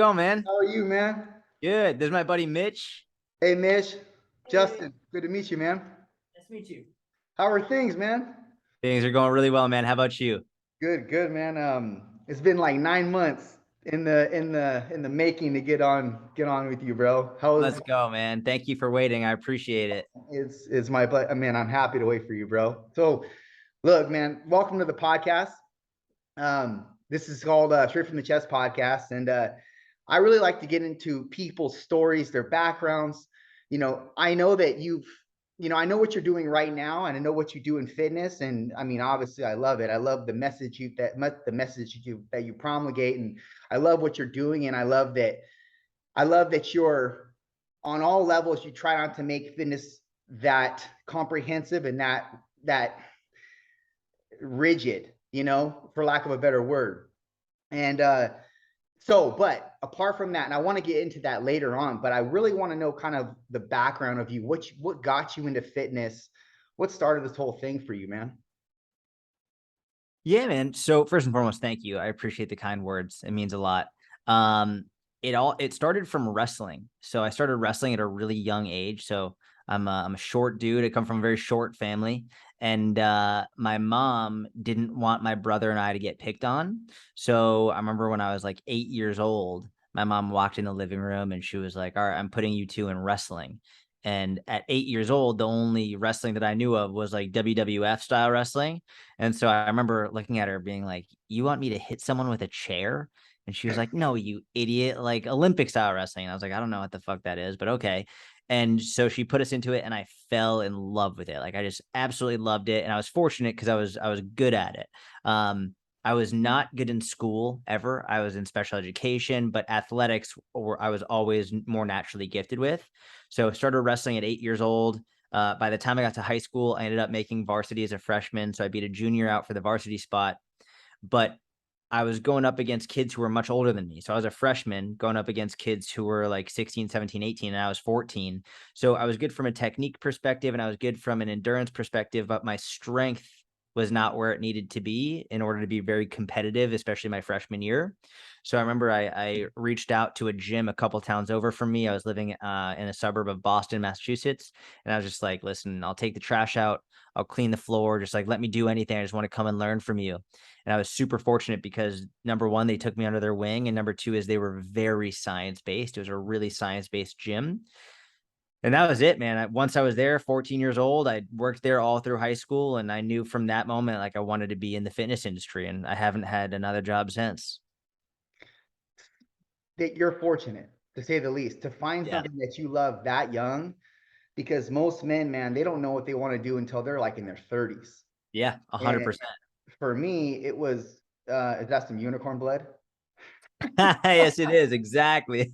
Go, man. How are you, man? Good. This is my buddy Mitch. Hey, Mitch. Hey. Justin, good to meet you, man. Nice to meet you. How are things, man? Things are going really well, man. How about you? Good, good, man. It's been like 9 months in the making to get on with you, bro. Let's go, man. Thank you for waiting. I appreciate it. It's my man. I'm happy to wait for you, bro. So, look, man. Welcome to the podcast. This is called Straight from the Chest podcast, and I really like to get into people's stories, their backgrounds. I know that I know what you're doing right now, and I know what you do in fitness, and I mean, obviously, I love it. I love the message you promulgate, and I love what you're doing, and I love that you're on all levels. You try not to make fitness that comprehensive and that rigid, for lack of a better word. And but apart from that, and I want to get into that later on, but I really want to know kind of the background of you. What got you into fitness? What started this whole thing for you, man? Yeah, man. So first and foremost, thank you. I appreciate the kind words. It means a lot. Um, it started from wrestling. So I started wrestling at a really young age. So I'm a short dude. I come from a very short family, and my mom didn't want my brother and I to get picked on. So I remember when I was like 8 years old, my mom walked in the living room and she was like, "All right, I'm putting you two in wrestling." And at 8 years old, the only wrestling that I knew of was like WWF style wrestling. And so I remember looking at her being like, "You want me to hit someone with a chair?" And she was like, "No, you idiot, like Olympic style wrestling." And I was like, "I don't know what the fuck that is, but okay." And so she put us into it and I fell in love with it. Like I just absolutely loved it. And I was fortunate because I was good at it. I was not good in school ever. I was in special education, but athletics or I was always more naturally gifted with. So I started wrestling at 8 years old. By the time I got to high school, I ended up making varsity as a freshman. So I beat a junior out for the varsity spot. But I was going up against kids who were much older than me. So I was a freshman going up against kids who were like 16, 17, 18, and I was 14. So I was good from a technique perspective and I was good from an endurance perspective, but my strength was not where it needed to be in order to be very competitive, especially my freshman year. So I remember I reached out to a gym a couple towns over from me. I was living in a suburb of Boston, Massachusetts. And I was just like, "Listen, I'll take the trash out. I'll clean the floor. Just like, let me do anything. I just want to come and learn from you." And I was super fortunate because number one, they took me under their wing. And number two is they were very science-based. It was a really science-based gym. And that was it, man. Once I was there, 14 years old, I worked there all through high school. And I knew from that moment, like I wanted to be in the fitness industry. And I haven't had another job since. That you're fortunate, to say the least, to find Yeah. something that you love that young, because most men, man, they don't know what they want to do until they're like in their 30s. Yeah. And 100%. for me, it was is that some unicorn blood? Yes, it is. Exactly.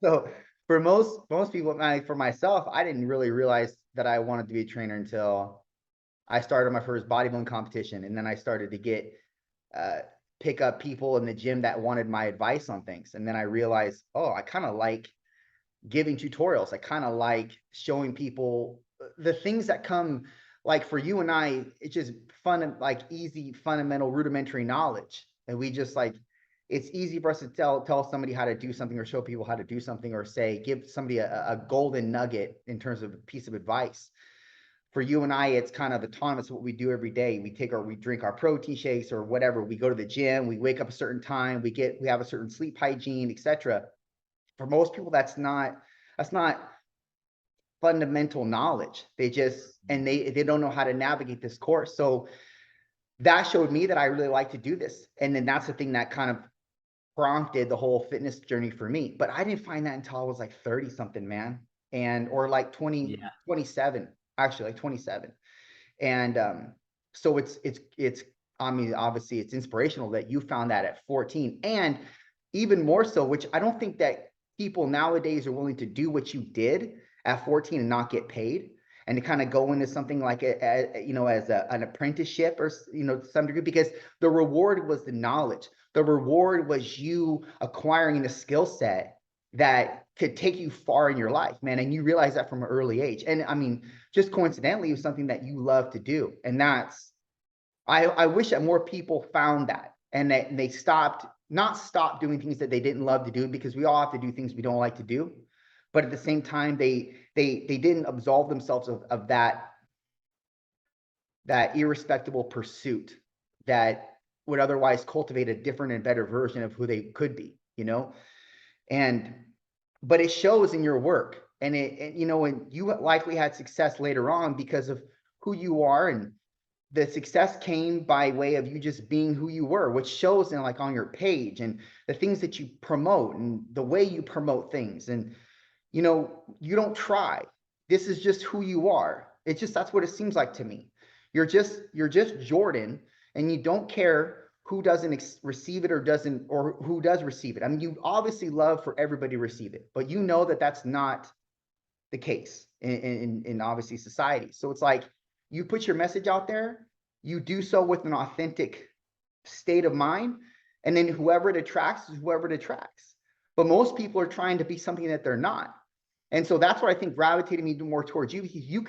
So for most people, for myself, I didn't really realize that I wanted to be a trainer until I started my first bodybuilding competition, and then I started to get uh, pick up people in the gym that wanted my advice on things, and then I realized, oh, I kind of like giving tutorials. I kind of like showing people the things that come. Like for you and I, it's just fun, like easy, fundamental, rudimentary knowledge, and we just like it's easy for us to tell somebody how to do something or show people how to do something or say give somebody a golden nugget in terms of a piece of advice. For you and I, it's kind of autonomous what we do every day. We drink our protein shakes or whatever. We go to the gym, we wake up a certain time, we have a certain sleep hygiene, etc. For most people, that's not fundamental knowledge. They don't know how to navigate this course. So that showed me that I really like to do this. And then that's the thing that kind of prompted the whole fitness journey for me. But I didn't find that until I was like 30 something, man. And or like 20, Yeah. 27, actually like 27. And so it's I mean, obviously it's inspirational that you found that at 14. And even more so, which I don't think that people nowadays are willing to do what you did at 14 and not get paid, and to kind of go into something like an apprenticeship, or to some degree, because the reward was the knowledge. The reward was you acquiring a skill set that could take you far in your life, man. And you realize that from an early age. And I mean, just coincidentally, it was something that you love to do. And I wish that more people found that, and that they stopped not stop doing things that they didn't love to do, because we all have to do things we don't like to do. But at the same time, they didn't absolve themselves of that irrespectable pursuit that would otherwise cultivate a different and better version of who they could be, you know? And, but it shows in your work, and you know, and you likely had success later on because of who you are, and the success came by way of you just being who you were, which shows in like on your page and the things that you promote and the way you promote things. And, you know, you don't try. This is just who you are. It's just, that's what it seems like to me. You're just Jordan, and you don't care who doesn't receive it or doesn't, or who does receive it. I mean, you obviously love for everybody to receive it, but you know that that's not the case in obviously society. So it's like, you put your message out there, you do so with an authentic state of mind, and then whoever it attracts is whoever it attracts. But most people are trying to be something that they're not. And so that's what I think gravitated me more towards you, because you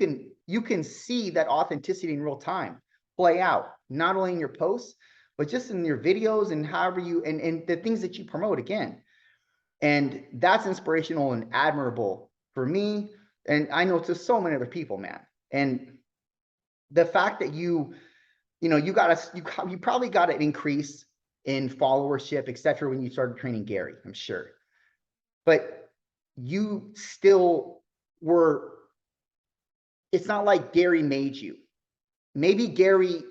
can see that authenticity in real time play out, not only in your posts, but just in your videos and however you, and the things that you promote again. And that's inspirational and admirable for me. And I know to so many other people, man. And the fact that you know, you probably got an increase in followership, etc., when you started training Gary, I'm sure. But you still were, it's not like Gary made you. Maybe Gary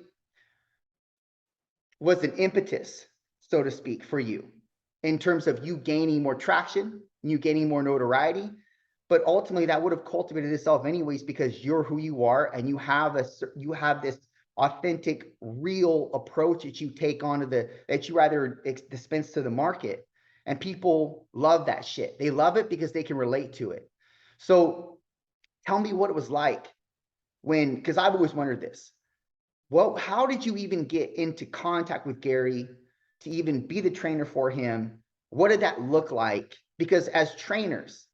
was an impetus, so to speak, for you in terms of you gaining more traction, you gaining more notoriety. But ultimately, that would have cultivated itself anyways, because you're who you are, and you have this authentic, real approach that you take onto that you rather dispense to the market. And people love that shit. They love it because they can relate to it. So tell me what it was like when, because I've always wondered this. Well, how did you even get into contact with Gary to even be the trainer for him? What did that look like? Because as trainers,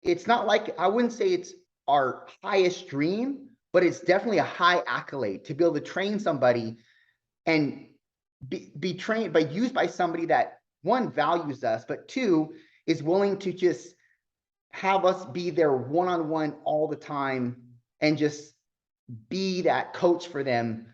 it's not like, I wouldn't say it's our highest dream, but it's definitely a high accolade to be able to train somebody and be trained by, used by somebody that, one, values us, but two, is willing to just have us be there one-on-one all the time, and just be that coach for them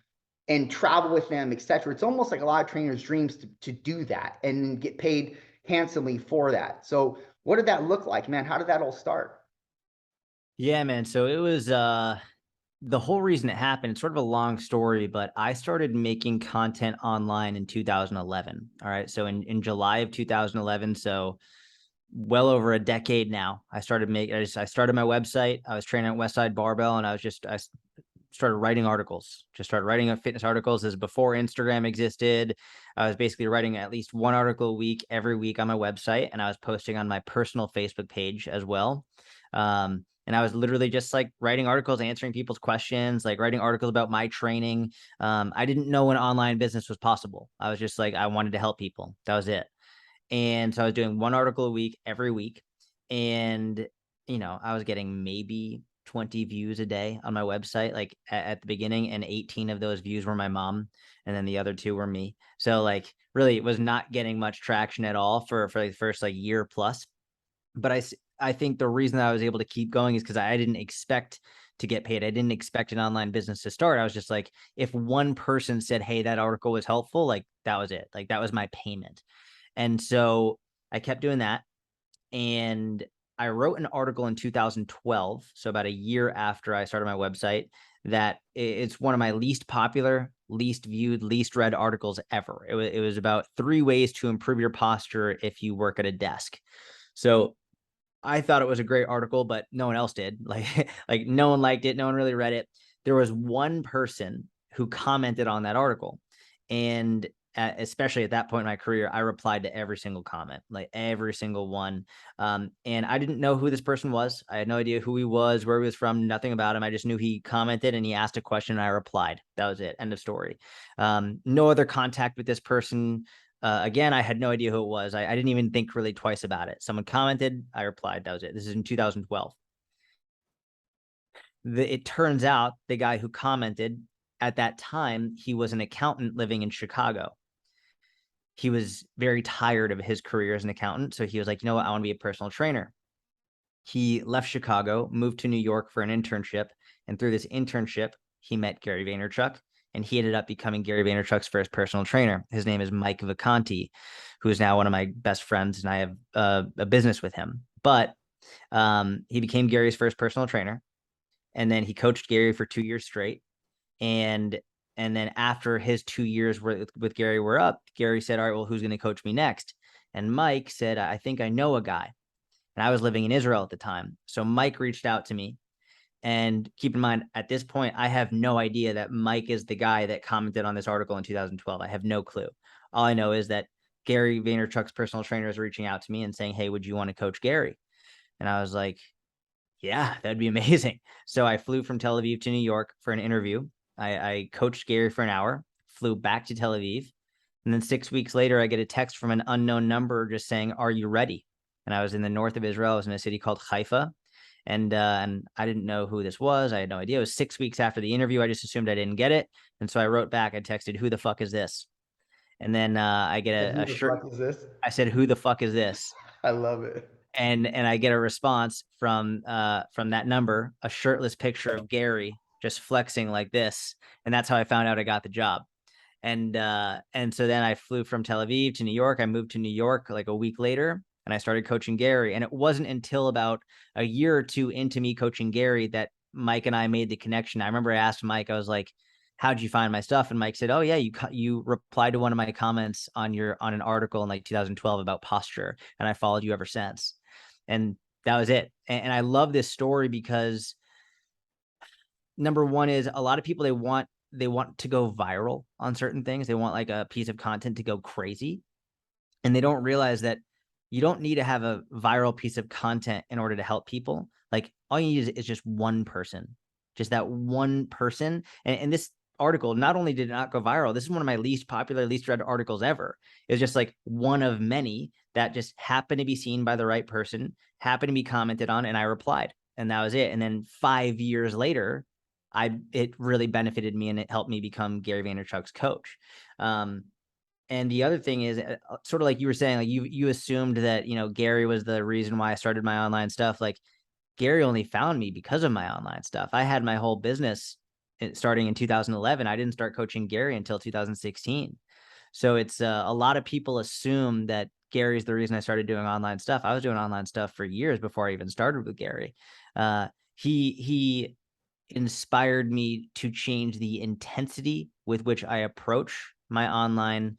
and travel with them, etc. It's almost like a lot of trainers' dreams to do that and get paid handsomely for that. So what did that look like, man? How did that all start? Yeah, man. So it was the whole reason it happened, it's sort of a long story, but I started making content online in 2011. All right. So in July of 2011, so well over a decade now, I started I started my website. I was training at Westside Barbell, and I started writing articles, just started writing up fitness articles. As before Instagram existed. I was basically writing at least one article a week, every week on my website. And I was posting on my personal Facebook page as well. And I was literally just like writing articles, answering people's questions, like writing articles about my training. I didn't know an online business was possible. I was just like, I wanted to help people. That was it. And so I was doing one article a week, every week. And, you know, I was getting maybe 20 views a day on my website, like at the beginning, and 18 of those views were my mom. And then the other two were me. So like really it was not getting much traction at all for like the first like year plus. But I think the reason that I was able to keep going is because I didn't expect to get paid. I didn't expect an online business to start. I was just like, if one person said, hey, that article was helpful, like that was it. Like that was my payment. And so I kept doing that. And I wrote an article in 2012, so about a year after I started my website, that it's one of my least popular, least viewed, least read articles ever. It was about 3 ways to improve your posture if you work at a desk. So I thought it was a great article, but no one else did. Like no one liked it. No one really read it. There was one person who commented on that article, and especially at that point in my career, I replied to every single comment, like every single one. And I didn't know who this person was. I had no idea who he was, where he was from, nothing about him. I just knew he commented and he asked a question and I replied. That was it. End of story. No other contact with this person. Again, I had no idea who it was. I didn't even think really twice about it. Someone commented, I replied. That was it. This is in 2012. It turns out the guy who commented at that time, he was an accountant living in Chicago. he was very tired of his career as an accountant. So he was like, you know what? I want to be a personal trainer. He left Chicago, moved to New York for an internship. And through this internship, he met Gary Vaynerchuk, and he ended up becoming Gary Vaynerchuk's first personal trainer. His name is Mike Vacanti, who is now one of my best friends, and I have a business with him. But he became Gary's first personal trainer, and then he coached Gary for 2 years straight. And then after his 2 years with Gary were up, Gary said, all right, well, who's going to coach me next? And Mike said, I think I know a guy. And I was living in Israel at the time. So Mike reached out to me. And keep in mind, at this point, I have no idea that Mike is the guy that commented on this article in 2012. I have no clue. All I know is that Gary Vaynerchuk's personal trainer is reaching out to me and saying, hey, would you want to coach Gary? And I was like, yeah, that'd be amazing. So I flew from Tel Aviv to New York for an interview. I coached Gary for an hour, flew back to Tel Aviv. And then 6 weeks later, I get a text from an unknown number just saying, are you ready? And I was in the north of Israel. I was in a city called Haifa. And I didn't know who this was. I had no idea. It was 6 weeks after the interview. I just assumed I didn't get it. And so I wrote back, I texted, who the fuck is this? And then I get Who a the shirt. fuck is this? I said, who the fuck is this? I love it. And I get a response from that number, a shirtless picture of Gary just flexing like this, and that's how I found out I got the job. And so then I flew from Tel Aviv to New York. I moved to New York like a week later, and I started coaching Gary. And it wasn't until about a year or two into me coaching Gary that Mike and I made the connection. I remember I asked Mike, I was like, how'd you find my stuff? And Mike said, oh yeah, you replied to one of my comments on an article in like 2012 about posture, and I followed you ever since. And that was it. And I love this story because number one is a lot of people, they want to go viral on certain things. They want like a piece of content to go crazy. And they don't realize that you don't need to have a viral piece of content in order to help people. Like all you need is just one person, just that one person. And this article, not only did it not go viral, this is one of my least popular, least read articles ever. It was just like one of many that just happened to be seen by the right person, happened to be commented on, and I replied. And that was it. And then 5 years later, it really benefited me, and it helped me become Gary Vaynerchuk's coach. And the other thing is sort of like you were saying, like you assumed that, Gary was the reason why I started my online stuff. Like Gary only found me because of my online stuff. I had my whole business starting in 2011. I didn't start coaching Gary until 2016. So it's a lot of people assume that Gary's the reason I started doing online stuff. I was doing online stuff for years before I even started with Gary. He inspired me to change the intensity with which I approach my online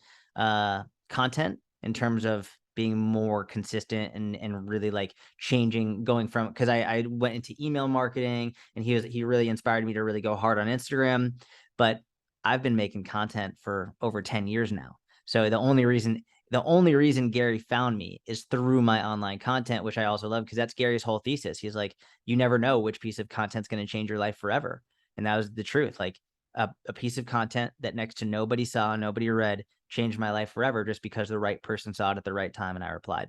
content in terms of being more consistent and really like changing, going from, because I went into email marketing, and he really inspired me to really go hard on Instagram. But I've been making content for over 10 years now. So the only reason Gary found me is through my online content, which I also love, because that's Gary's whole thesis. He's like, you never know which piece of content's going to change your life forever. And that was the truth. Like a piece of content that next to nobody saw, nobody read, changed my life forever just because the right person saw it at the right time and I replied.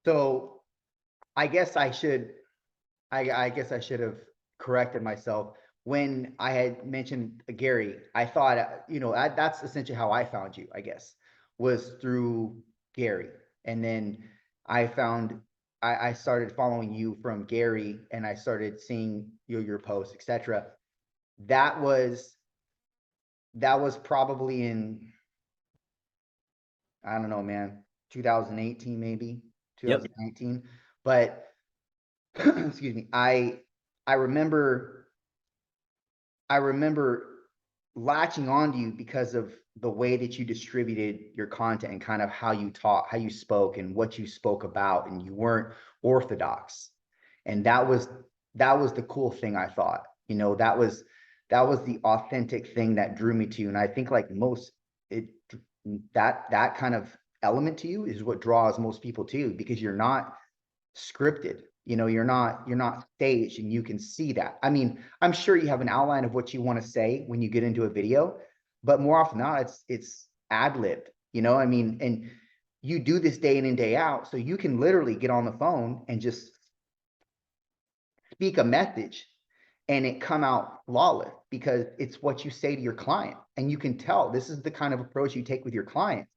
So I guess I should, I guess I should have corrected myself. When I had mentioned Gary, I thought, that's essentially how I found you, I guess, was through Gary. And then I found, I started following you from Gary, and I started seeing your posts, etc. That was, probably in, I don't know, man, 2018, maybe Yep. 2019. But excuse me, I remember I remember latching on to you because of the way that you distributed your content and kind of how you taught, how you spoke, and what you spoke about, and you weren't orthodox. And that was the cool thing, I thought. That was the authentic thing that drew me to you. And I think like most, it that kind of element to you is what draws most people to you, because you're not scripted. You're not staged, and you can see that. I mean, I'm sure you have an outline of what you want to say when you get into a video, but more often than not, it's ad-libbed. I mean, and you do this day in and day out, so you can literally get on the phone and just speak a message, and it come out flawless because it's what you say to your client. And you can tell this is the kind of approach you take with your clients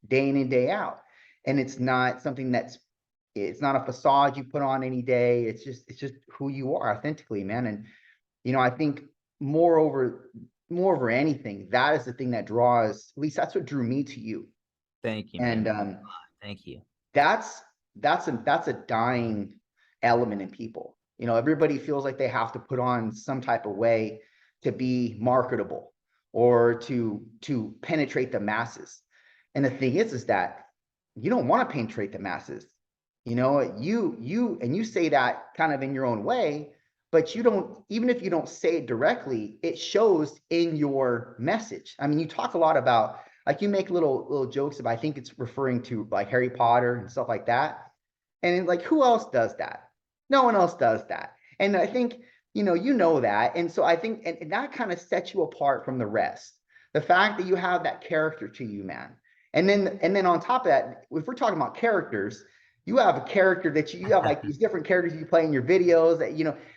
day in and day out. And it's not something it's not a facade you put on any day. It's just who you are authentically, man. And, I think moreover anything, that is the thing that draws, at least that's what drew me to you. Thank you, And man. Thank you. that's a dying element in people. Everybody feels like they have to put on some type of way to be marketable or to penetrate the masses. And the thing is that you don't want to penetrate the masses. You say that kind of in your own way, but you don't, even if you don't say it directly, it shows in your message. I mean, you talk a lot about, like, you make little jokes about, I think it's referring to like Harry Potter and stuff like that. And like, who else does that? No one else does that. And I think, that. And so I think, and that kind of sets you apart from the rest. The fact that you have that character to you, man. And then on top of that, if we're talking about characters, you have a character that you have, like these different characters you play in your videos that,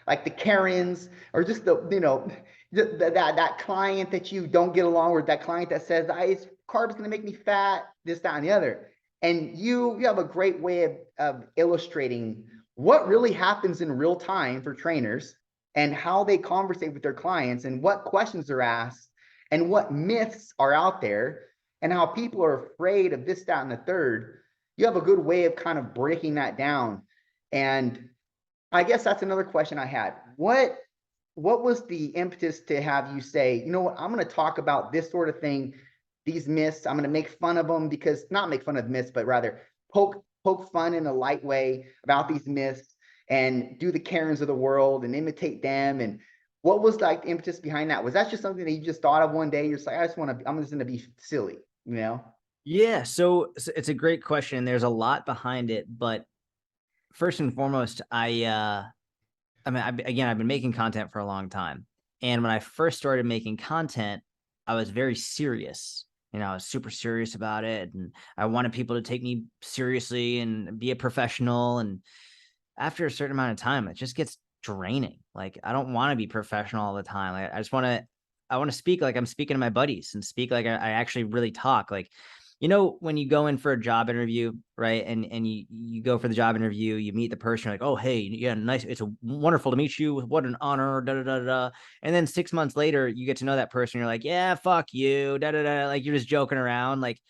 like the Karens, or just that client that you don't get along with, that client that says, it's carbs going to make me fat, this, that, and the other. And you have a great way of illustrating what really happens in real time for trainers and how they conversate with their clients and what questions are asked and what myths are out there and how people are afraid of this, that, and the third. You have a good way of kind of breaking that down. And I guess that's another question I had. What was the impetus to have you say, you know what, I'm going to talk about this sort of thing, these myths. I'm going to make fun of them, because not make fun of myths, but rather poke fun in a light way about these myths and do the Karens of the world and imitate them. And what was like the impetus behind that? Was that just something that you just thought of one day? You're just like, I'm just going to be silly, Yeah, so it's a great question. There's a lot behind it, but first and foremost, I've been making content for a long time. And when I first started making content, I was very serious. I was super serious about it. And I wanted people to take me seriously and be a professional. And after a certain amount of time, it just gets draining. Like, I don't want to be professional all the time. Like, I want to speak like I'm speaking to my buddies and speak like I actually really talk. Like, when you go in for a job interview, right? And you go for the job interview, you meet the person, you're like, oh, hey, yeah, nice. It's wonderful to meet you. What an honor. Da, da, da, da. And then 6 months later, you get to know that person. You're like, yeah, fuck you. Da, da, da. Like, you're just joking around. Like,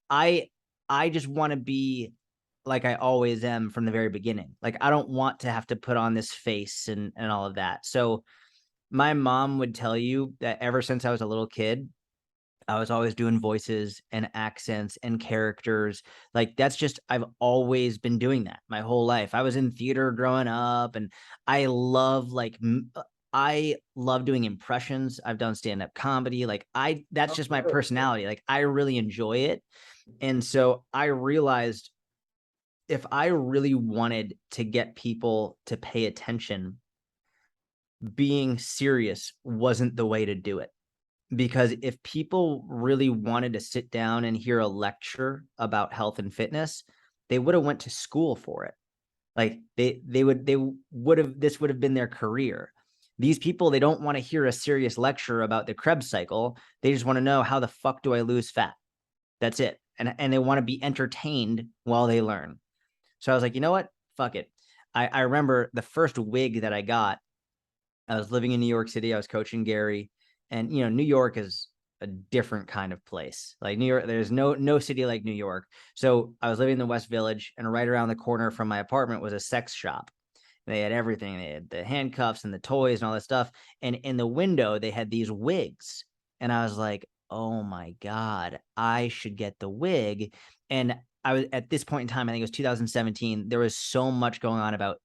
I I just want to be like I always am from the very beginning. Like, I don't want to have to put on this face and all of that. So my mom would tell you that ever since I was a little kid, I was always doing voices and accents and characters. Like, that's just, I've always been doing that my whole life. I was in theater growing up, and I love I love doing impressions. I've done stand-up comedy. Like, that's just my personality. Like, I really enjoy it. And so I realized if I really wanted to get people to pay attention, being serious wasn't the way to do it. Because if people really wanted to sit down and hear a lecture about health and fitness, they would have went to school for it. Like, this would have been their career. These people, they don't want to hear a serious lecture about the Krebs cycle. They just want to know, how the fuck do I lose fat? That's it. And they want to be entertained while they learn. So I was like, you know what? Fuck it. I remember the first wig that I got. I was living in New York City. I was coaching Gary, and New York is a different kind of place. Like, New York, there's no city like New York. So I was living in the West Village, and right around the corner from my apartment was a sex shop. They had everything. They had the handcuffs and the toys and all that stuff. And in the window, they had these wigs. And I was like, oh my God, I should get the wig. And I was, at this point in time, I think it was 2017, there was so much going on about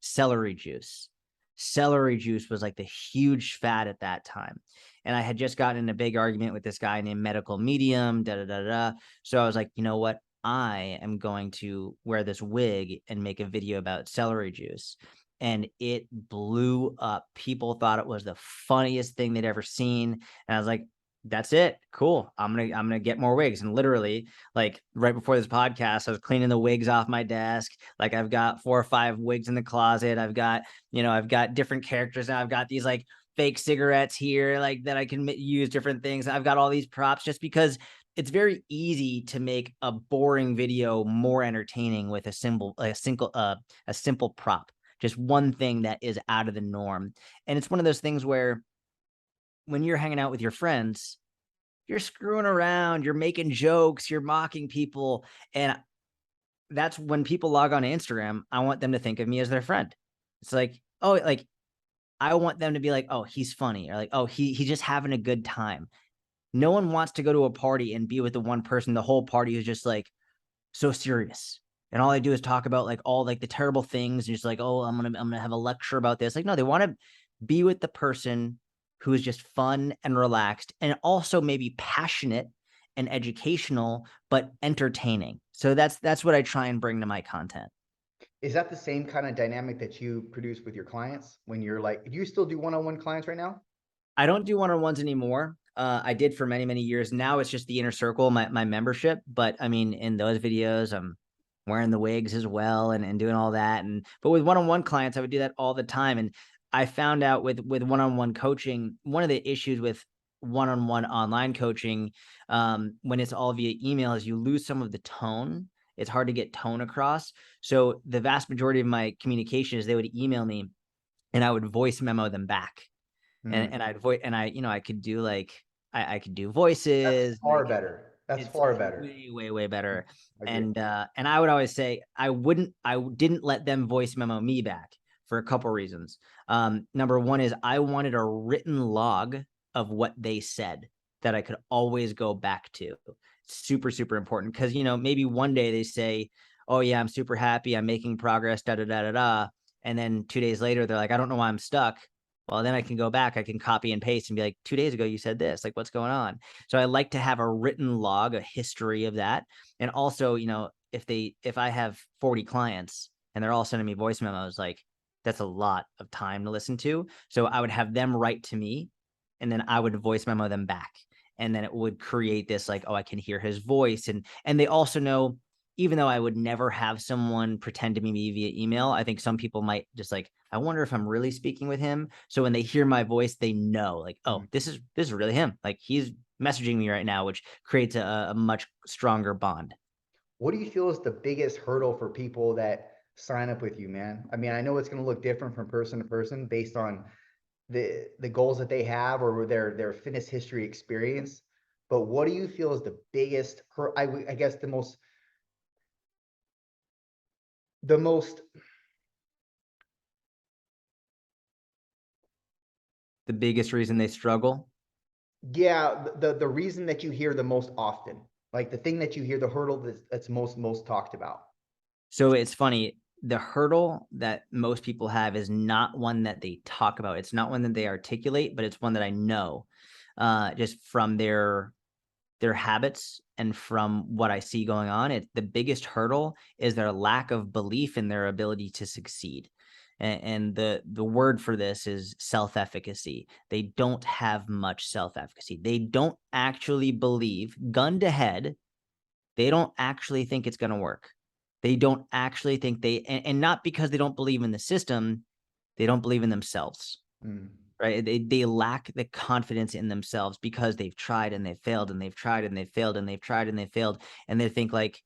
celery juice. Celery juice was like the huge fad at that time. And I had just gotten in a big argument with this guy named Medical Medium, da da da da. So I was like, you know what? I am going to wear this wig and make a video about celery juice. And it blew up. People thought it was the funniest thing they'd ever seen. And I was like, That's it. Cool. I'm gonna get more wigs. And literally, like right before this podcast, I was cleaning the wigs off my desk. Like I've got 4 or 5 wigs in the closet. I've got different characters now. I've got these like fake cigarettes here, like that I can use different things. I've got all these props just because it's very easy to make a boring video more entertaining with a simple prop. Just one thing that is out of the norm. And it's one of those things where when you're hanging out with your friends, you're screwing around, you're making jokes, you're mocking people. And that's when people log on to Instagram, I want them to think of me as their friend. It's like, oh, like I want them to be like, oh, he's funny, or like, oh, he's just having a good time. No one wants to go to a party and be with the one person, the whole party is just like so serious. And all they do is talk about like all like the terrible things. And just like, oh, I'm gonna have a lecture about this. Like, no, they want to be with the person who is just fun and relaxed and also maybe passionate and educational, but entertaining. So that's what I try and bring to my content. Is that the same kind of dynamic that you produce with your clients when you're like, do you still do one-on-one clients right now? I don't do one-on-ones anymore. I did for many, many years. Now it's just the inner circle, my membership. But I mean, in those videos, I'm wearing the wigs as well and doing all that. But with one-on-one clients, I would do that all the time. And I found out with one-on-one coaching, one of the issues with one-on-one online coaching, when it's all via email, is you lose some of the tone. It's hard to get tone across. So the vast majority of my communication is they would email me and I would voice memo them back. Mm, And I'd voice and I could do like I could do that's voices, far like better. That's it's far better. way, way, way better. Agree. And I would always say I didn't let them voice memo me back for a couple reasons. Number one is I wanted a written log of what they said that I could always go back to. Super, super important because maybe one day they say, "Oh yeah, I'm super happy, I'm making progress," da da da da da, and then 2 days later they're like, "I don't know why I'm stuck." Well, then I can go back, I can copy and paste and be like, 2 days ago you said this, like what's going on? So I like to have a written log, a history of that. And also, if I have 40 clients and they're all sending me voice memos, like that's a lot of time to listen to. So I would have them write to me and then I would voice memo them back. And then it would create this like, oh, I can hear his voice. And they also know, even though I would never have someone pretend to be me via email, I think some people might just like, I wonder if I'm really speaking with him. So when they hear my voice, they know like, oh, Mm. this is really him. Like he's messaging me right now, which creates a much stronger bond. What do you feel is the biggest hurdle for people that sign up with you, man? I mean, I know it's going to look different from person to person based on the goals that they have or their fitness history experience. But what do you feel is the biggest, I guess the most, The biggest reason they struggle. yeah, the reason that you hear the most often, like the thing that you hear, the hurdle that's most talked about. So it's funny. The hurdle that most people have is not one that they talk about. It's not one that they articulate, but it's one that I know, just from their habits and from what I see going on. It's the biggest hurdle is their lack of belief in their ability to succeed. And the word for this is self-efficacy. They don't have much self-efficacy. They don't actually believe, gun to head, they don't actually think it's going to work. They don't actually think and not because they don't believe in the system, they don't believe in themselves, Mm. right? They lack the confidence in themselves because they've tried and they've failed and they've tried and they've failed and they've tried and they've failed. And they think like,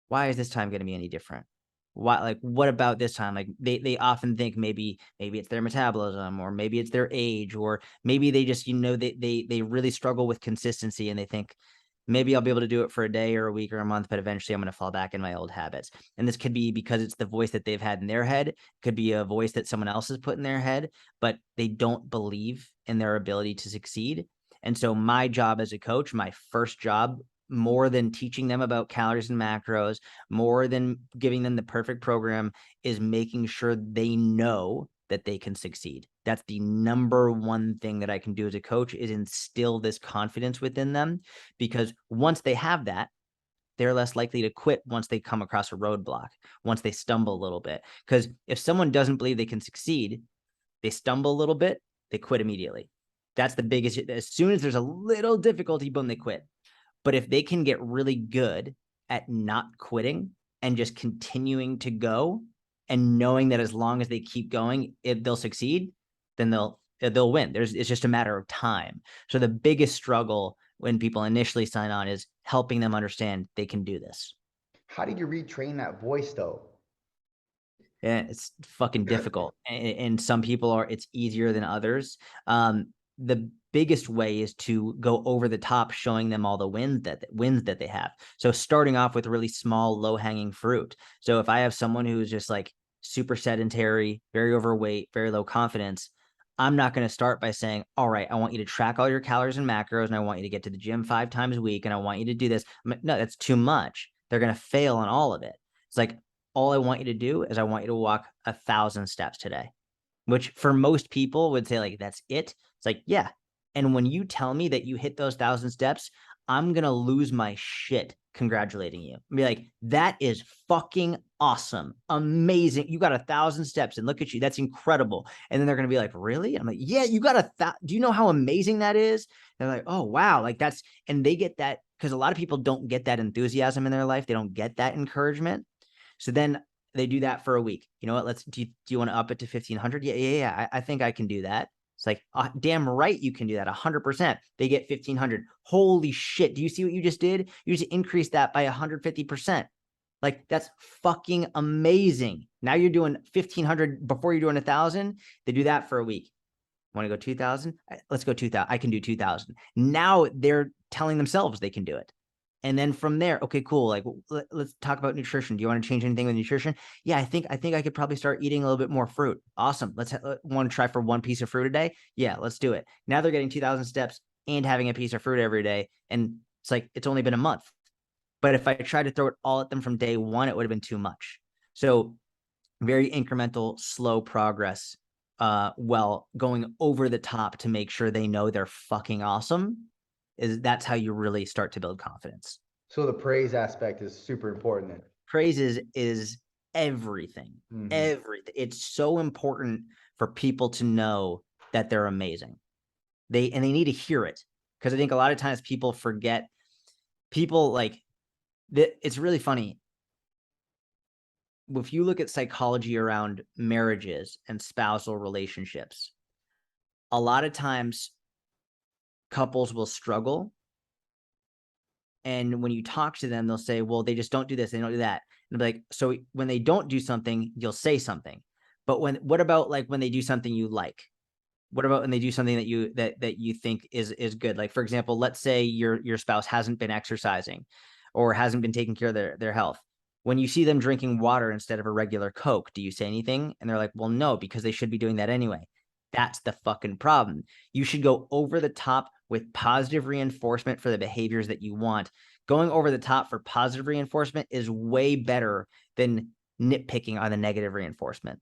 why is this time going to be any different? Why, like, what about this time? Like they often think maybe it's their metabolism or maybe it's their age or maybe they just, they really struggle with consistency and they think, maybe I'll be able to do it for a day or a week or a month, but eventually I'm going to fall back in my old habits. And this could be because it's the voice that they've had in their head. It could be a voice that someone else has put in their head, but they don't believe in their ability to succeed. And so my job as a coach, my first job, more than teaching them about calories and macros, more than giving them the perfect program, is making sure they know that they can succeed. That's the number one thing that I can do as a coach, is instill this confidence within them, because once they have that, they're less likely to quit once they come across a roadblock, once they stumble a little bit. Because if someone doesn't believe they can succeed, they stumble a little bit, they quit immediately. That's the biggest. As soon as there's a little difficulty, boom, they quit. But if they can get really good at not quitting and just continuing to go and knowing that as long as they keep going, they'll succeed, then they'll win. It's just a matter of time. So the biggest struggle when people initially sign on is helping them understand they can do this. How did you retrain that voice though? Yeah, it's fucking difficult. And some people it's easier than others. The biggest way is to go over the top, showing them all the wins that they have. So starting off with really small, low hanging fruit. So if I have someone who's just like super sedentary, very overweight, very low confidence, I'm not going to start by saying, all right, I want you to track all your calories and macros, and I want you to get to the gym 5 times a week, and I want you to do this. No, that's too much. They're going to fail on all of it. It's like, all I want you to do is I want you to walk 1,000 steps today, which for most people would say like, that's it. It's like, yeah. And when you tell me that you hit those 1,000 steps, I'm going to lose my shit congratulating you. Be like, that is fucking awesome. Amazing. You got 1,000 steps and look at you. That's incredible. And then they're going to be like, really? I'm like, yeah, you got do you know how amazing that is? They're like, oh, wow. Like that's, and they get that because a lot of people don't get that enthusiasm in their life. They don't get that encouragement. So then they do that for a week. You know what? Do you want to up it to 1,500? Yeah. I think I can do that. It's like, damn right you can do that. 100%. They get 1,500. Holy shit. Do you see what you just did? You just increased that by 150%. Like that's fucking amazing. Now you're doing 1,500 before you're doing 1,000. They do that for a week. Want to go 2,000? Let's go 2,000. I can do 2,000. Now they're telling themselves they can do it. And then from there, okay, cool. Like, let's talk about nutrition. Do you want to change anything with nutrition? Yeah, I think I could probably start eating a little bit more fruit. Awesome. Let's want to try for one piece of fruit a day. Yeah, let's do it. Now they're getting 2,000 steps and having a piece of fruit every day, and it's like it's only been a month. But if I tried to throw it all at them from day one, it would have been too much. So very incremental, slow progress. Well, going over the top to make sure they know they're fucking awesome that's how you really start to build confidence. So the praise aspect is super important then. Praise is everything. Everything. It's so important for people to know that they're amazing. They need to hear it because I think a lot of times people forget. People like it's really funny. If you look at psychology around marriages and spousal relationships, a lot of times couples will struggle. And when you talk to them, they'll say, well, they just don't do this. They don't do that. And they'll be like, so when they don't do something, you'll say something. But what about like when they do something you like? What about when they do something that you think is good? Like, for example, let's say your spouse hasn't been exercising or hasn't been taking care of their health. When you see them drinking water instead of a regular Coke, do you say anything? And they're like, well, no, because they should be doing that anyway. That's the fucking problem. You should go over the top with positive reinforcement for the behaviors that you want. Going over the top for positive reinforcement is way better than nitpicking on the negative reinforcement.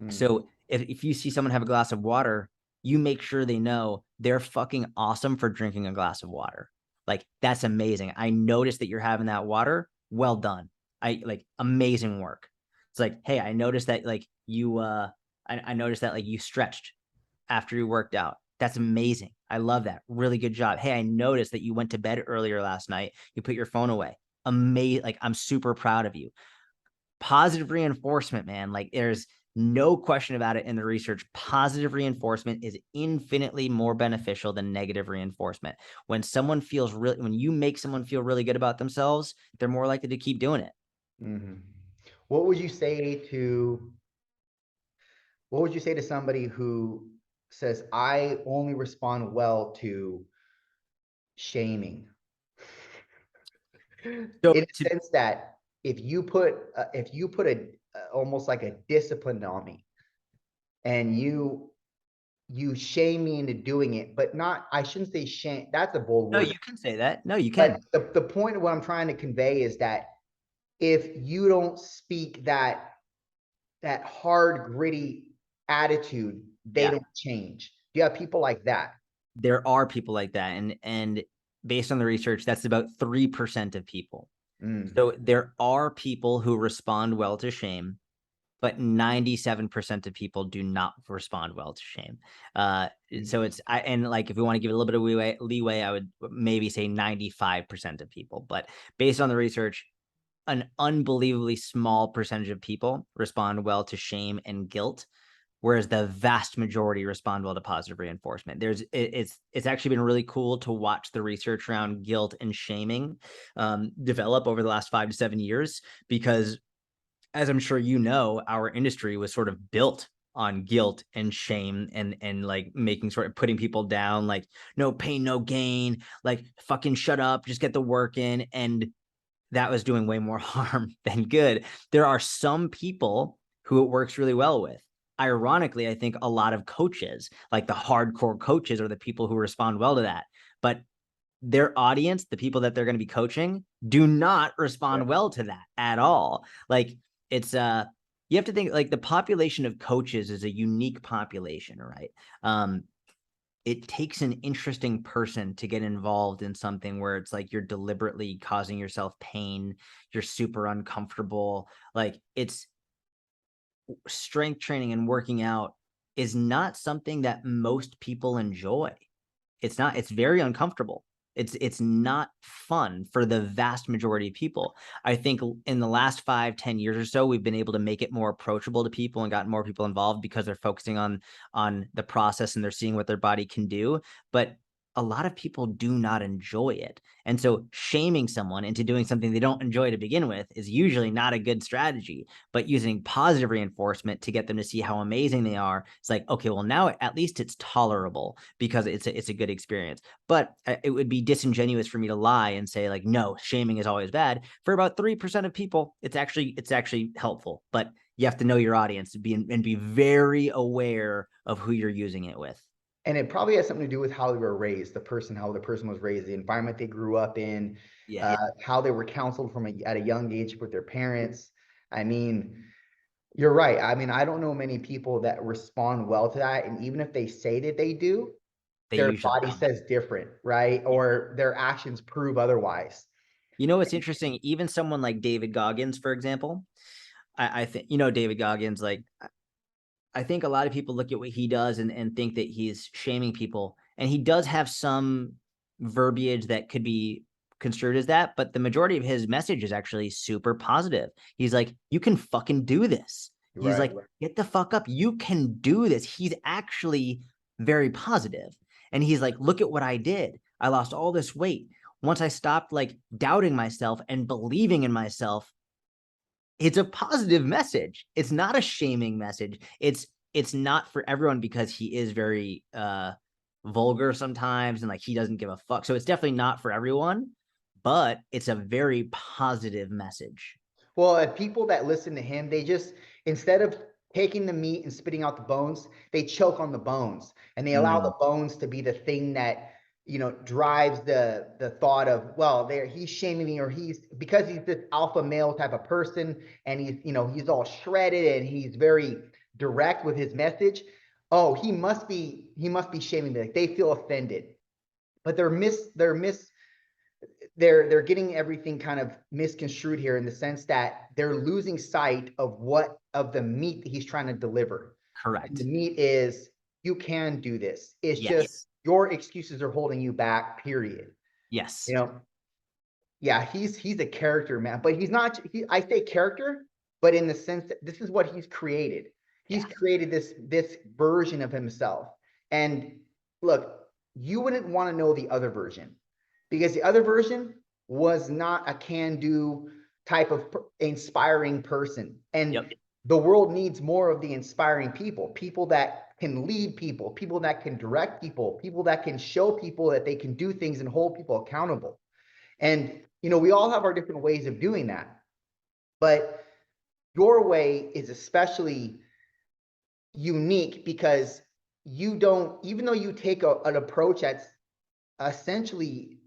So if you see someone have a glass of water, you make sure they know they're fucking awesome for drinking a glass of water. Like, that's amazing. I noticed that you're having that water. Well done. Amazing work. It's like, hey, I noticed that like you I noticed that like you stretched after you worked out. That's amazing. I love that. Really good job. Hey, I noticed that you went to bed earlier last night. You put your phone away. Amazing. Like, I'm super proud of you. Positive reinforcement, man. Like, there's no question about it in the research. Positive reinforcement is infinitely more beneficial than negative reinforcement. When you make someone feel really good about themselves, they're more likely to keep doing it. What would you say to somebody who says, I only respond well to shaming? So In the sense that if you put a almost like a discipline on me and you shame me into doing it, but not, I shouldn't say shame, that's a bold no, word. you can say that. No, you But can. the point of what I'm trying to convey is that if you don't speak that hard, gritty attitude, they Yeah. don't change. You have people like that. There are people like that. And based on the research, that's about 3% of people. So there are people who respond well to shame. but 97% of people do not respond well to shame. So and like, if we want to give it a little bit of leeway, I would maybe say 95% of people, but based on the research, an unbelievably small percentage of people respond well to shame and guilt, whereas the vast majority respond well to positive reinforcement. It's actually been really cool to watch the research around guilt and shaming develop over the last 5 to 7 years, because as I'm sure you know, our industry was sort of built on guilt and shame and like making sort of putting people down, like no pain, no gain, like fucking shut up, just get the work in. And that was doing way more harm than good. There are some people who it works really well with. Ironically, I think a lot of coaches, like the hardcore coaches, are the people who respond well to that. But their audience, the people that they're going to be coaching, do not respond well to that at all. Like, it's you have to think, like, the population of coaches is a unique population, right? It takes an interesting person to get involved in something where it's like you're deliberately causing yourself pain, you're super uncomfortable. Like, it's strength training and working out is not something that most people enjoy. It's not, it's very uncomfortable. It's not fun for the vast majority of people. I think in the last 5-10 years or so, we've been able to make it more approachable to people and gotten more people involved because they're focusing on the process and they're seeing what their body can do. But a lot of people do not enjoy it. And so shaming someone into doing something they don't enjoy to begin with is usually not a good strategy. But using positive reinforcement to get them to see how amazing they are, it's like, okay, well, now at least it's tolerable because it's a good experience. But it would be disingenuous for me to lie and say, like, no, shaming is always bad. For about 3% of people, it's actually helpful. But you have to know your audience and be very aware of who you're using it with. And it probably has something to do with how they were raised, how the person was raised, the environment they grew up in, Yeah. how they were counseled at a young age with their parents. I mean, you're right. I mean, I don't know many people that respond well to that. And even if they say that they do, They their usually body don't. says different, right? Yeah. Or their actions prove otherwise. You know what's interesting? Even someone like David Goggins, for example, I think, David Goggins, like, I think a lot of people look at what he does and think that he's shaming people. And he does have some verbiage that could be construed as that, but the majority of his message is actually super positive. He's like, you can fucking do this. He's Right. like, get the fuck up. You can do this. He's actually very positive. And he's like, look at what I did. I lost all this weight. Once I stopped like doubting myself and believing in myself, it's a positive message. It's not a shaming message. It's not for everyone because he is very vulgar sometimes and like he doesn't give a fuck. So it's definitely not for everyone, but it's a very positive message. Well, people that listen to him, they just, instead of taking the meat and spitting out the bones, they choke on the bones and they allow the bones to be the thing that, drives the thought of, well, he's shaming me, or because he's this alpha male type of person and he's all shredded and he's very direct with his message. Oh, he must be shaming me. Like, they feel offended, but they're getting everything kind of misconstrued here, in the sense that they're losing sight of the meat that he's trying to deliver. And the Correct. meat is, you can do this. It's just Yes. your excuses are holding you back, period. You Yes. know, yeah, he's a character, man, but he's not. I say character, but in the sense that this is what he's created. He's Yeah. created this version of himself. And look, you wouldn't want to know the other version, because the other version was not a can-do type of inspiring person. And Yep. the world needs more of the inspiring people that can lead people that can direct people that can show people that they can do things and hold people accountable. And, we all have our different ways of doing that. But your way is especially unique because you don't, even though you take an approach that's essentially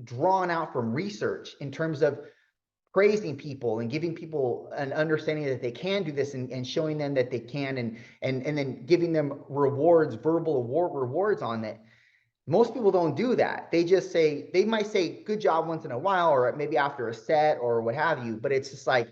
drawn out from research in terms of praising people and giving people an understanding that they can do this, and showing them that they can, and then giving them verbal rewards on it. Most people don't do that. They might say good job once in a while, or maybe after a set or what have you, but it's just like,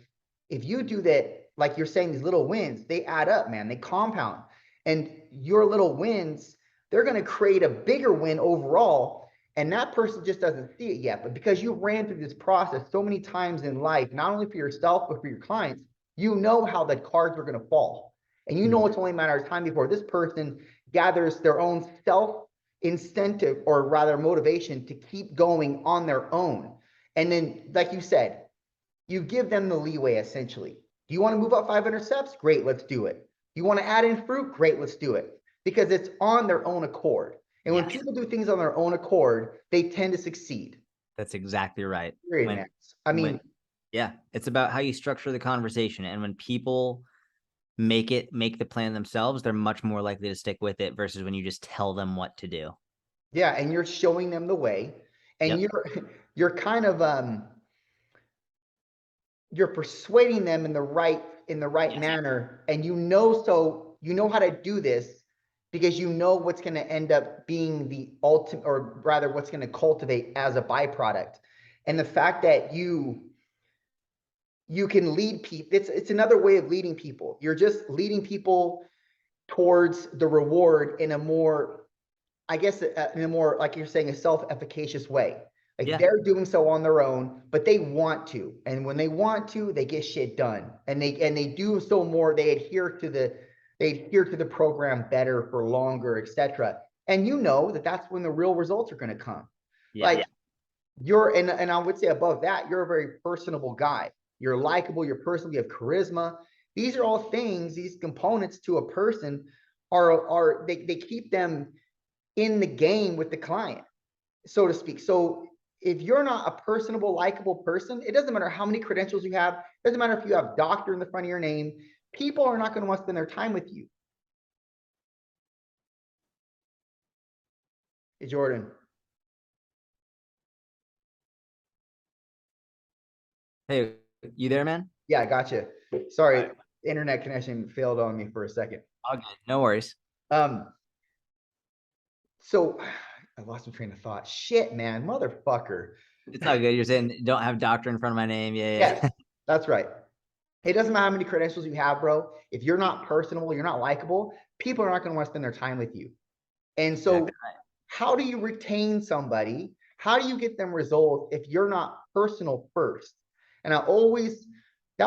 if you do that, like you're saying, these little wins, they add up, man. They compound. And your little wins, they're going to create a bigger win overall. And that person just doesn't see it yet. But because you ran through this process so many times in life, not only for yourself, but for your clients, you know how the cards are going to fall. And you know it's only a matter of time before this person gathers their own self incentive, or rather motivation, to keep going on their own. And then, like you said, you give them the leeway essentially. Do you want to move up 500 steps? Great, let's do it. You want to add in fruit? Great, let's do it. Because it's on their own accord. And when Yes, people do things on their own accord, they tend to succeed. that's exactly right. Very When, nice. I when, mean, yeah, it's about how you structure the conversation. And when people make the plan themselves, they're much more likely to stick with it versus when you just tell them what to do. yeah, and you're showing them the way, and Yep. you're kind of you're persuading them in the right Yes. manner, and you know how to do this because you know what's going to end up being the ultimate, or rather what's going to cultivate as a byproduct. And the fact that you can lead people, it's another way of leading people. You're just leading people towards the reward in a more, I guess, in a more, like you're saying, a self-efficacious way. Like Yeah. they're doing so on their own, but they want to. And when they want to, they get shit done. And they do so more, they adhere to the program better for longer, etc. And you know that that's when the real results are going to come. Yeah. Like you're, and I would say above that, you're a very personable guy. You're likable, you're personable, you have charisma. These are all things, these components to a person are they keep them in the game with the client, so to speak. So if you're not a personable, likable person, it doesn't matter how many credentials you have. It doesn't matter if you have doctor in the front of your name. People are not going to want to spend their time with you. Hey, Jordan. Hey, you there, man? Yeah, I got you. All Sorry, right. internet connection failed on me for a second. All good. No worries. Um, so I lost my train of thought. Shit, man, motherfucker. It's all good. You're saying don't have doctor in front of my name. Yeah, Yes, yeah. that's right. It doesn't matter how many credentials you have, bro. If you're not personable, you're not likable, people are not going to want to spend their time with you. And so, Exactly right. how do you retain somebody? How do you get them results if you're not personal first? And that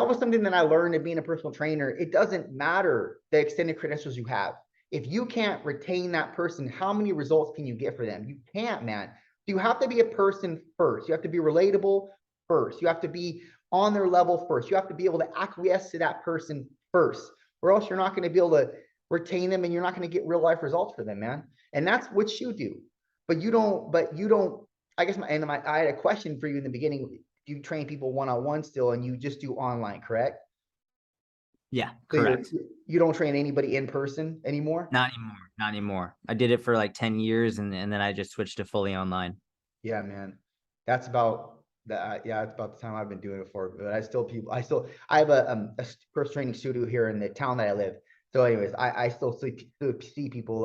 was something that I learned in being a personal trainer. It doesn't matter the extended credentials you have. If you can't retain that person, how many results can you get for them? You can't, man. You have to be a person first. You have to be relatable first. You have to be on their level first. You have to be able to acquiesce to that person first, or else you're not going to be able to retain them, and you're not going to get real life results for them, man. And that's what you do. But you don't, I guess I had a question for you in the beginning. You train people one-on-one still, and you just do online, correct? Yeah, So correct. you don't train anybody in person anymore? Not anymore. Not anymore. I did it for like 10 years and then I just switched to fully online. Yeah, man. That's about that. Yeah, it's about the time I've been doing it for. But I have a personal training studio here in the town that I live. So, anyways, I still see people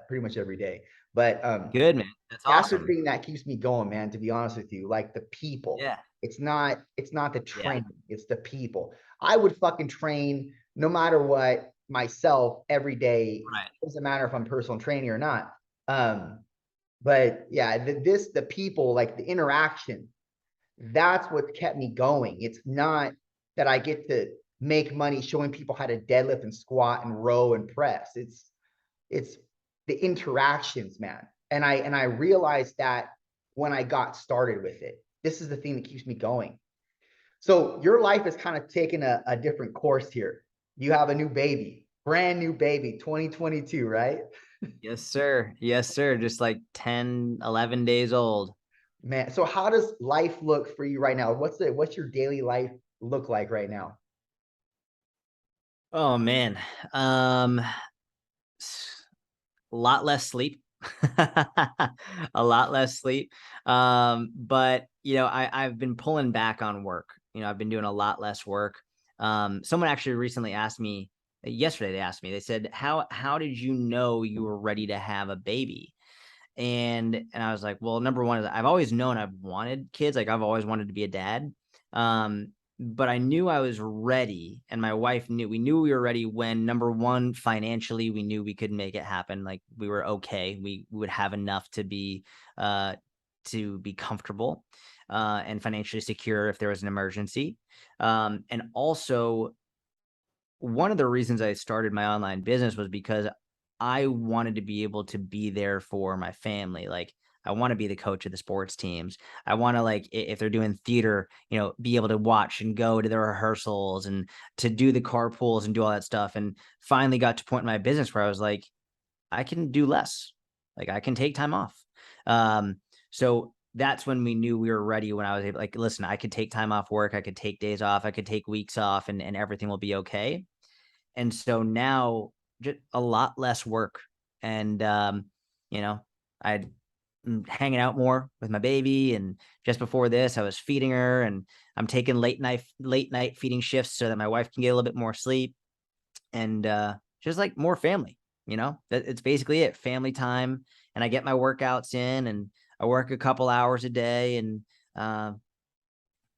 pretty much every day. But Good, man. That's that's the awesome. thing that keeps me going, man, to be honest with you. Like the people. Yeah. It's not the Yeah. training, it's the people. I would fucking train no matter what myself every day. Right. It doesn't matter if I'm personal training or not. Um, but yeah, the people, like the interaction, that's what kept me going. It's not that I get to make money showing people how to deadlift and squat and row and press. It's the interactions, man. And I realized that when I got started with it. This is the thing that keeps me going. So your life has kind of taken a different course here. You have a new baby, brand new baby, 2022, right? Yes, sir. Yes, sir. Just like 10, 11 days old. Man, so how does life look for you right now? What's your daily life look like right now? Oh man. Um a lot less sleep. A lot less sleep. But I've been pulling back on work. I've been doing a lot less work. Someone actually recently asked me yesterday, they asked me, they said, how did you know you were ready to have a baby? And I was like, well, number one is I've always known I've wanted kids. Like I've always wanted to be a dad. Um, but I knew I was ready, and my wife knew. We knew we were ready when, number one, financially, we knew we could make it happen. Like, we were okay. We would have enough to be comfortable and financially secure if there was an emergency. And also, one of the reasons I started my online business was because I wanted to be able to be there for my family. Like, I want to be the coach of the sports teams. I want to, like, if they're doing theater, be able to watch and go to their rehearsals and to do the carpools and do all that stuff. And finally got to a point in my business where I was like, I can do less. Like, I can take time off. So that's when we knew we were ready, when I was able, like, listen, I could take time off work. I could take days off. I could take weeks off, and everything will be okay. And so now, just a lot less work. And, I'm hanging out more with my baby. And just before this, I was feeding her, and I'm taking late night feeding shifts so that my wife can get a little bit more sleep. And just like more family, that it's basically it, family time. And I get my workouts in, and I work a couple hours a day. And uh,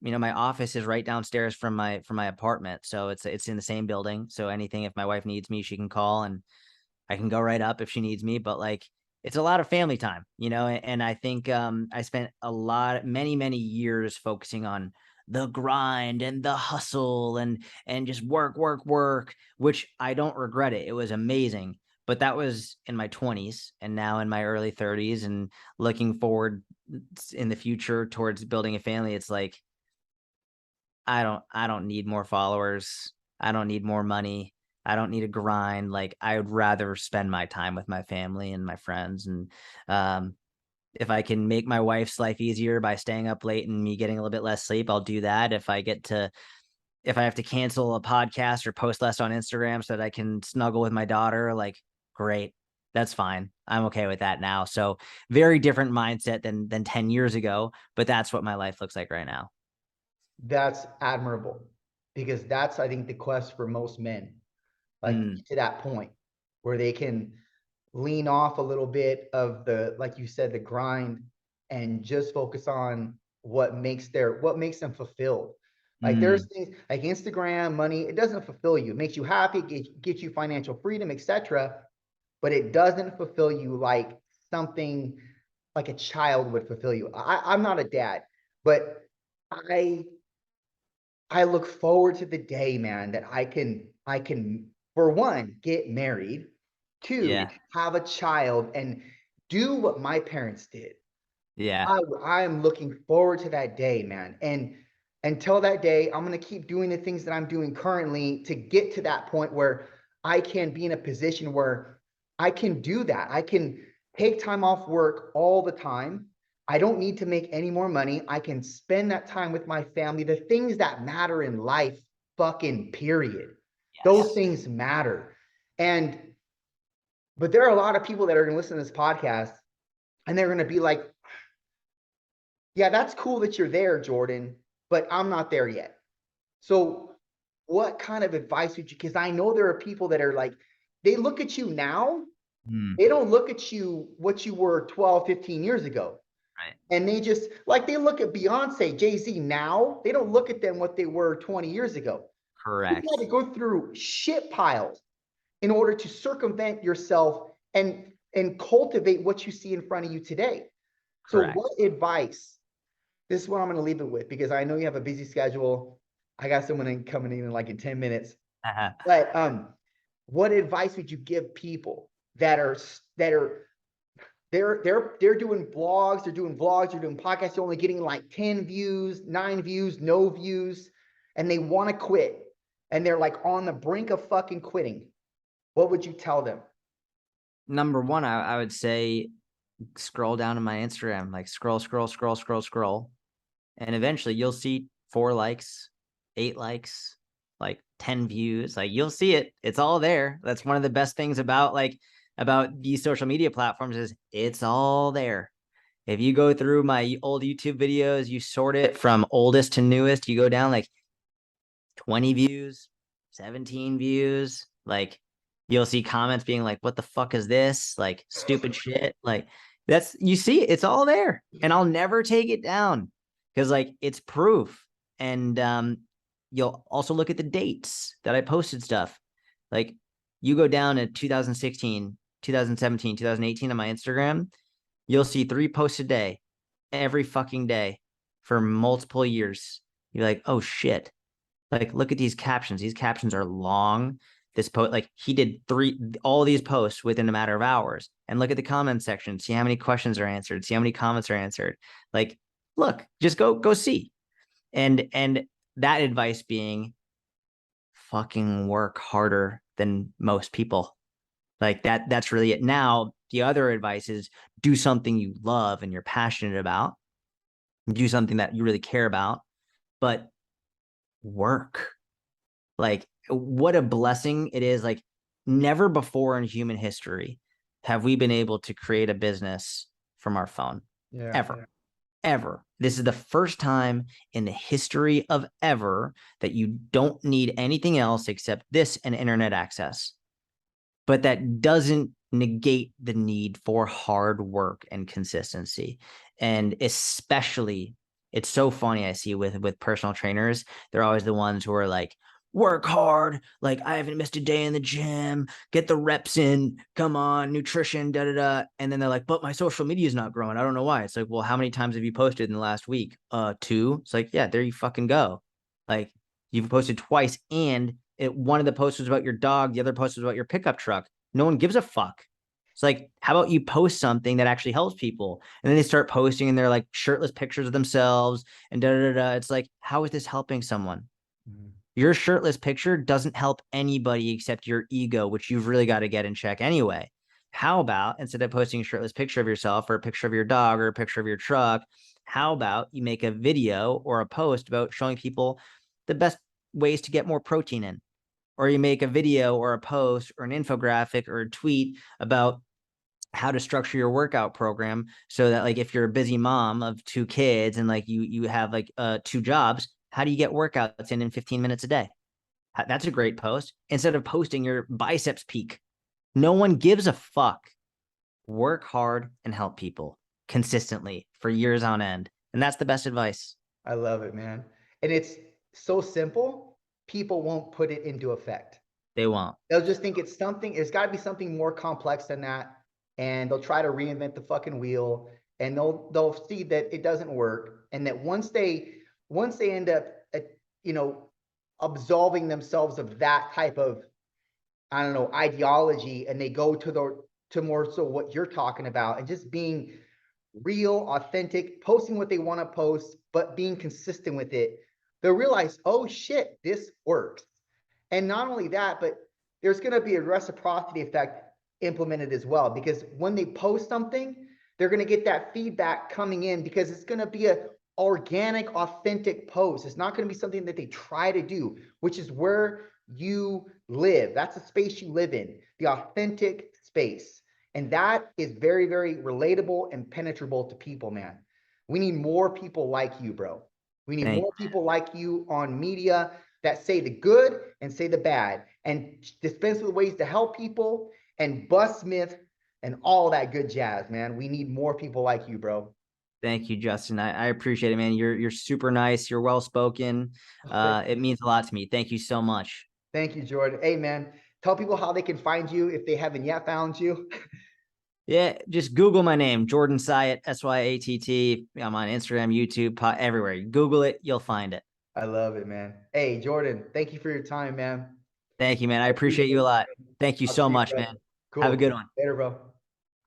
my office is right downstairs from my apartment, so it's in the same building. So anything, if my wife needs me, she can call, and I can go right up if she needs me. But, like, it's a lot of family time, and I think I spent many years focusing on the grind and the hustle, and just work, work, work, which I don't regret it. It was amazing. But that was in my 20s, and now in my early 30s, and looking forward in the future towards building a family, it's like, I don't need more followers. I don't need more money. I don't need a grind. Like, I would rather spend my time with my family and my friends. And um, if I can make my wife's life easier by staying up late and me getting a little bit less sleep, I'll do that. If I have to cancel a podcast or post less on Instagram so that I can snuggle with my daughter, like, great. That's fine. I'm okay with that now. So, very different mindset than 10 years ago, but that's what my life looks like right now. That's admirable, because that's, I think, the quest for most men, like, to Mm, get to that point where they can lean off a little bit of the, like you said, the grind, and just focus on what makes them fulfilled. Like, there's mm. things like Instagram, money, it doesn't fulfill you. It makes you happy, get you financial freedom, etc. But it doesn't fulfill you like something like a child would fulfill you. I'm not a dad, but I I look forward to the day, man, that I can, for one, get married, two, Yeah. have a child, and do what my parents did. Yeah. I am looking forward to that day, man. And until that day, I'm gonna keep doing the things that I'm doing currently to get to that point where I can be in a position where I can do that. I can take time off work all the time. I don't need to make any more money. I can spend that time with my family, the things that matter in life, fucking period. Those Yes. things matter. And but there are a lot of people that are gonna listen to this podcast, and they're gonna be like, yeah, that's cool that you're there, Jordan, but I'm not there yet. So, what kind of advice would you? Because I know there are people that are like, they look at you now, Mm, they don't look at you what you were 12, 15 years ago. right. And they just, like, they look at Beyonce, Jay-Z now, they don't look at them what they were 20 years ago. You had to Correct. go through shit piles in order to circumvent yourself and cultivate what you see in front of you today. So, what Correct. advice, this is what I'm going to leave it with, because I know you have a busy schedule. I got someone coming in like in 10 minutes. But what advice would you give people that are that are they're doing blogs, they're doing vlogs, they're doing podcasts, they're only getting like 10 views, 9 views, no views, and they want to quit, and they're like on the brink of fucking quitting. What would you tell them? Number one, I would say, scroll down to my Instagram, like, scroll, scroll, scroll, scroll, scroll. And eventually you'll see 4 likes, 8 likes, like 10 views. Like, you'll see it. It's all there. That's one of the best things about these social media platforms, is it's all there. If you go through my old YouTube videos, you sort it from oldest to newest, you go down like 20 views, 17 views. Like, you'll see comments being like, what the fuck is this? Like, stupid shit. Like, you see it, it's all there. And I'll never take it down, because, like, it's proof. And you'll also look at the dates that I posted stuff. Like you go down to 2016, 2017, 2018 on my Instagram, you'll see 3 posts a day, every fucking day for multiple years. You're like, oh shit. Like, look at these captions. These captions are long. This post, like he did all these posts within a matter of hours. And look at the comment section. See how many questions are answered. See how many comments are answered. Like, look, just go see. And that advice being fucking work harder than most people. Like that's really it. Now, the other advice is do something you love and you're passionate about. Do something that you really care about, but work. Like what a blessing it is. Like never before in human history have we been able to create a business from our phone. Yeah. Ever. Ever. This is the first time in the history of ever that you don't need anything else except this and internet access. But that doesn't negate the need for hard work and consistency. And especially, it's so funny I see with personal trainers, they're always the ones who are like, work hard, like I haven't missed a day in the gym, get the reps in, come on, nutrition, da da da. And then they're like, but my social media is not growing. I don't know why. It's like, well, how many times have you posted in the last week? 2. It's like, yeah, there you fucking go. Like you've posted twice, and one of the posts was about your dog, the other post was about your pickup truck. No one gives a fuck. It's like, how about you post something that actually helps people? And then they start posting and they're like shirtless pictures of themselves and da da da. It's like, how is this helping someone? Mhm. Your shirtless picture doesn't help anybody except your ego, which you've really got to get in check anyway. How about instead of posting a shirtless picture of yourself or a picture of your dog or a picture of your truck, how about you make a video or a post about showing people the best ways to get more protein in? Or you make a video or a post or an infographic or a tweet about how to structure your workout program so that like if you're a busy mom of 2 kids and like you have like 2 jobs, how do you get workouts in 15 minutes a day? That's a great post. Instead of posting your biceps peak, no one gives a fuck. Work hard and help people consistently for years on end, and that's the best advice. I love it, man. And it's so simple, people won't put it into effect. They won't. They'll just think it's something, it's got to be something more complex than that. And they'll try to reinvent the fucking wheel, and they'll see that it doesn't work. And that once they end up, you know, absolving themselves of that type of, I don't know, ideology, and they go to more so what you're talking about, and just being real, authentic, posting what they want to post, but being consistent with it, they'll realize, oh shit, this works. And not only that, but there's going to be a reciprocity effect implemented as well, because when they post something, they're going to get that feedback coming in, because it's going to be a organic, authentic post. It's not going to be something that they try to do, which is where you live. That's the space you live in, the authentic space. And that is very, very relatable and penetrable to people, man. We need more people like you, bro. We need Thank more people like you on media that say the good and say the bad, and dispense with ways to help people and bust myth and all that good jazz, man. We need more people like you, bro. Thank you, Justin. I appreciate it, man. You're super nice. You're well spoken. It means a lot to me. Thank you so much. Thank you, Jordan. Hey, man, tell people how they can find you if they haven't yet found you. Yeah, just Google my name, Jordan Syatt, Syatt. I'm on Instagram, YouTube, everywhere. Google it, you'll find it. I love it, man. Hey, Jordan, thank you for your time, man. Thank you, man. I I appreciate appreciate you a it. lot. Thank you I'll so see you, much, bro. man. Have a Cool. good one. Later, bro.